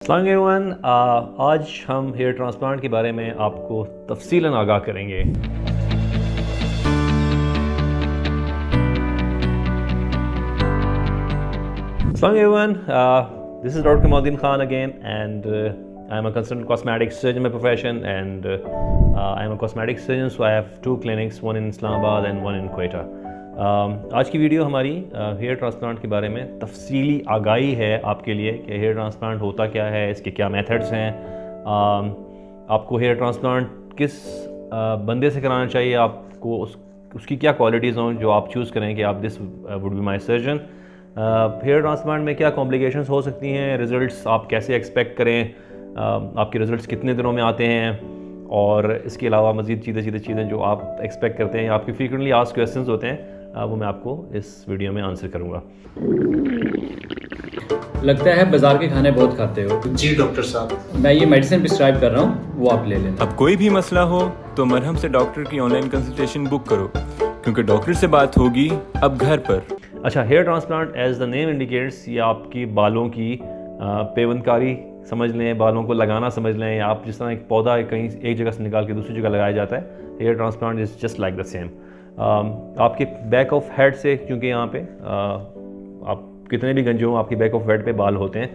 अस्सलाम वालेकुम एवरीवन। आज हम हेयर ट्रांसप्लांट के बारे में आपको तफसीलन आगाह करेंगे। अस्सलाम वालेकुम everyone, this is doctor Kamaluddin Khan again and I am a consultant cosmetic surgeon by profession and I am a cosmetic surgeon, so I have two clinics, one in Islamabad and one in Quetta. आज की video हमारी hair transplant के बारे में तफसीली आगाही है आपके लिए कि हेयर ट्रांसप्लांट होता क्या है, इसके क्या मेथड्स हैं, आपको हेयर ट्रांसप्लांट किस बंदे से कराना चाहिए, आपको उसकी क्या क्वालिटीज़ हों जो आप चूज़ करें कि आप this would be my surgeon. Hair transplant में क्या कॉम्प्लिकेशंस हो सकती हैं, रिज़ल्ट्स आप कैसे एक्सपेक्ट करें, आपके रिज़ल्ट्स कितने दिनों में आते हैं, और इसके अलावा मज़ीद सीधे चीज़ें जो आप एक्सपेक्ट करते हैं, आपके फ्रीक्वेंटली आस्क्ड क्वेश्चंस होते हैं, वो मैं आपको इस वीडियो में आंसर करूंगा। लगता है बाजार के खाने बहुत खाते हो। जी डॉक्टर साहब, मैं ये मेडिसिन प्रिस्क्राइब कर रहा हूँ, वो आप ले लेना। अब कोई भी मसला हो तो मरहम से डॉक्टर की ऑनलाइन कंसल्टेशन बुक करो, क्योंकि डॉक्टर से बात होगी अब घर पर। अच्छा, hair transplant as the name indicates, ये आपकी बालों की पेवंदकारी समझ लें, बालों को लगाना समझ लें, या आप जिस तरह एक पौधा कहीं एक जगह से निकाल के दूसरी जगह लगाया जाता है, hair transplant is just like the same. आपके बैक ऑफ हेड से, क्योंकि यहाँ पे आप कितने भी गंजे हों, आपकी बैक ऑफ हेड पे बाल होते हैं,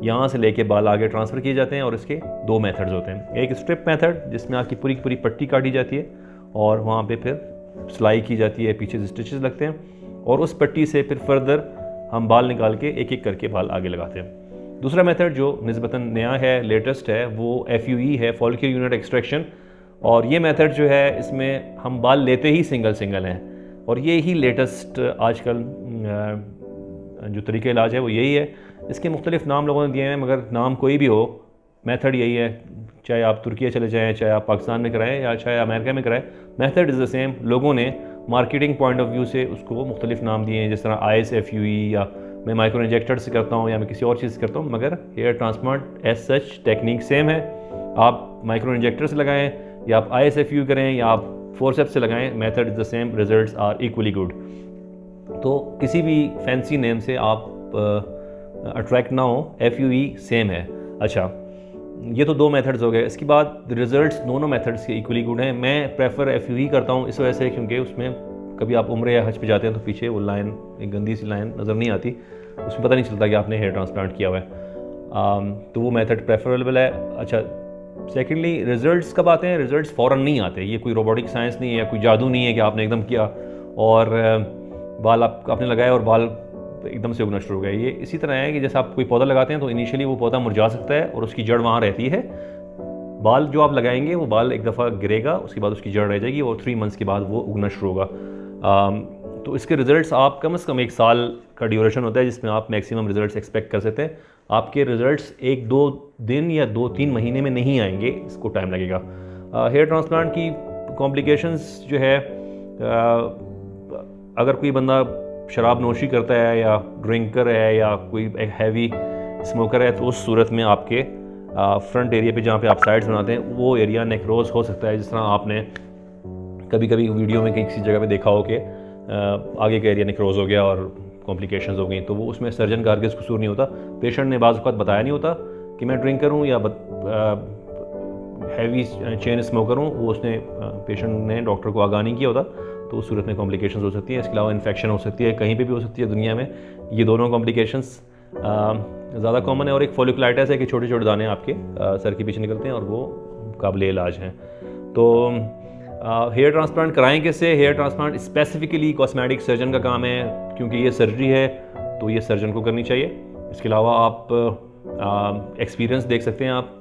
यहाँ से लेके बाल आगे ट्रांसफ़र किए जाते हैं, और इसके दो मेथड्स होते हैं। एक स्ट्रिप मेथड जिसमें आपकी पूरी की पूरी पट्टी काटी जाती है और वहाँ पे फिर सिलाई की जाती है, पीछे से स्टिचेस लगते हैं, और उस पट्टी से फिर फर्दर हम बाल निकाल के एक एक करके बाल आगे लगाते हैं। दूसरा मेथड जो निस्बतन नया है, लेटेस्ट है, वो FUE है, फॉलिक्यूलर यूनिट एक्सट्रैक्शन। और ये मेथड जो है, इसमें हम बाल लेते ही सिंगल हैं, और ये ही लेटेस्ट आजकल जो तरीक़ा इलाज है वो यही है। इसके मुख्तलिफ नाम लोगों ने दिए हैं, मगर नाम कोई भी हो, मेथड यही है। चाहे आप तुर्की चले जाएँ, चाहे आप पाकिस्तान में कराएँ, या चाहे अमेरिका में कराएँ, मेथड इज़ द सेम। लोगों ने मार्केटिंग पॉइंट ऑफ व्यू से उसको मुख्तलिफ नाम दिए हैं, जिस तरह ISFUE, या मैं माइक्रो इंजेक्टर से करता हूँ, या मैं किसी और चीज़ से करता हूँ, मगर hair transplant as such technique same है। आप माइक्रो इंजेक्टर से लगाएँ, या आप ISFUE करें, या आप फोर्सेप्स से लगाएं, method is the same, results are equally good. तो किसी भी फैंसी नेम से आप अट्रैक्ट ना हो, FUE सेम है। अच्छा, ये तो दो मेथड्स हो गए। इसके बाद रिजल्ट्स दोनों मेथड्स के इक्वली गुड हैं। मैं प्रेफर FUE करता हूँ इस वजह से, क्योंकि उसमें कभी आप उम्रे या हज पे जाते हैं तो पीछे वो लाइन, एक गंदी सी लाइन नज़र नहीं आती, उसमें पता नहीं चलता कि आपने हेयर ट्रांसप्लांट किया हुआ है, तो वो मेथड प्रेफरेबल है। अच्छा, सेकेंडली रिजल्ट्स कब आते हैं? रिजल्ट्स फ़ौरन नहीं आते। ये कोई रोबोटिक साइंस नहीं है, कोई जादू नहीं है कि आपने एकदम किया और बाल आपने लगाया और बाल एकदम से उगना शुरू हो गए। ये इसी तरह है कि जैसे आप कोई पौधा लगाते हैं तो इनिशियली वो पौधा मुरझा सकता है और उसकी जड़ वहाँ रहती है। बाल जो आप लगाएंगे वो बाल एक दफ़ा गिरेगा, उसके बाद उसकी जड़ रह जाएगी और 3 मंथ्स के बाद वो उगना शुरू होगा। तो इसके रिज़ल्ट्स आप कम से कम 1 साल का ड्यूरेशन होता है जिसमें आप मैक्सिमम रिज़ल्ट्स एक्सपेक्ट कर सकते हैं। आपके रिज़ल्ट्स 1-2 दिन या 2-3 महीने में नहीं आएंगे, इसको टाइम लगेगा। हेयर ट्रांसप्लांट की कॉम्प्लिकेशंस जो है, अगर कोई बंदा शराब नोशी करता है, या ड्रिंकर है, या कोई हैवी स्मोकर है, तो उस सूरत में आपके फ्रंट एरिया पे, जहाँ पे आप साइड्स बनाते हैं, वो एरिया नेक्रोज हो सकता है। जिस तरह आपने कभी कभी वीडियो में किसी जगह पे देखा हो कि आगे का एरिया नेक्रोज हो गया और कॉम्प्लिकेशंस हो गई, तो वो उसमें सर्जन का हरगिज़ कसूर नहीं होता। पेशेंट ने बाज़ वक़्त बताया नहीं होता कि मैं ड्रिंकर हूँ या हैवी चेन स्मोकर हूँ, वो उसने पेशेंट ने डॉक्टर को आगाह नहीं किया होता, तो उस सूरत में कॉम्प्लिकेशंस हो सकती है। इसके अलावा इन्फेक्शन हो सकती है, कहीं पे भी हो सकती है दुनिया में। ये दोनों कॉम्प्लिकेशंस ज़्यादा कॉमन है। और एक फॉलिकुलाइटिस है कि छोटे छोटे दाने आपके सर के पीछे निकलते हैं और वो काबिल इलाज हैं। तो हेयर ट्रांसप्लांट कराएं किससे? Hair transplant specifically cosmetic surgeon का काम है, क्योंकि ये सर्जरी है तो ये सर्जन को करनी चाहिए। इसके अलावा आप एक्सपीरियंस देख सकते हैं आप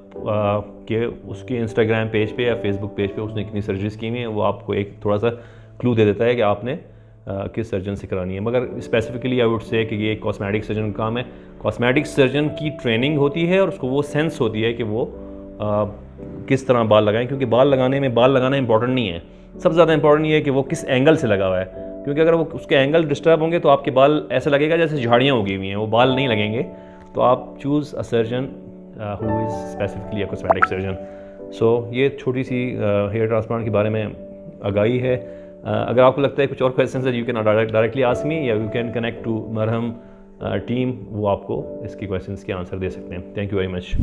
कि उसके इंस्टाग्राम पेज पे या फेसबुक पेज पे उसने कितनी सर्जरीज की हुई हैं, वो आपको एक थोड़ा सा क्लू दे देता है कि आपने किस सर्जन से करानी है। मगर स्पेसिफिकली आई वुड से कि ये कॉस्मेटिक सर्जन का काम है। कॉस्मेटिक सर्जन की ट्रेनिंग होती है और उसको वो सेंस होती है कि वो किस तरह बाल लगाएं, क्योंकि बाल लगाना इंपॉर्टेंट नहीं है। सबसे ज़्यादा इंपॉर्टेंट ये है कि वो किस एंगल से लगा हुआ है, क्योंकि अगर वो उसके एंगल डिस्टर्ब होंगे तो आपके बाल ऐसा लगेगा जैसे झाड़ियाँ उगी हुई हैं, वो बाल नहीं लगेंगे। तो आप choose a surgeon who is specifically a cosmetic surgeon. So ये छोटी सी हेयर ट्रांसप्लांट के बारे में आगाही है। अगर आपको लगता है कुछ और क्वेश्चन है, you can directly ask me, या यू कैन कनेक्ट टू मरहम टीम वो आपको इसके क्वेश्चंस के आंसर दे सकते हैं। Thank you very much.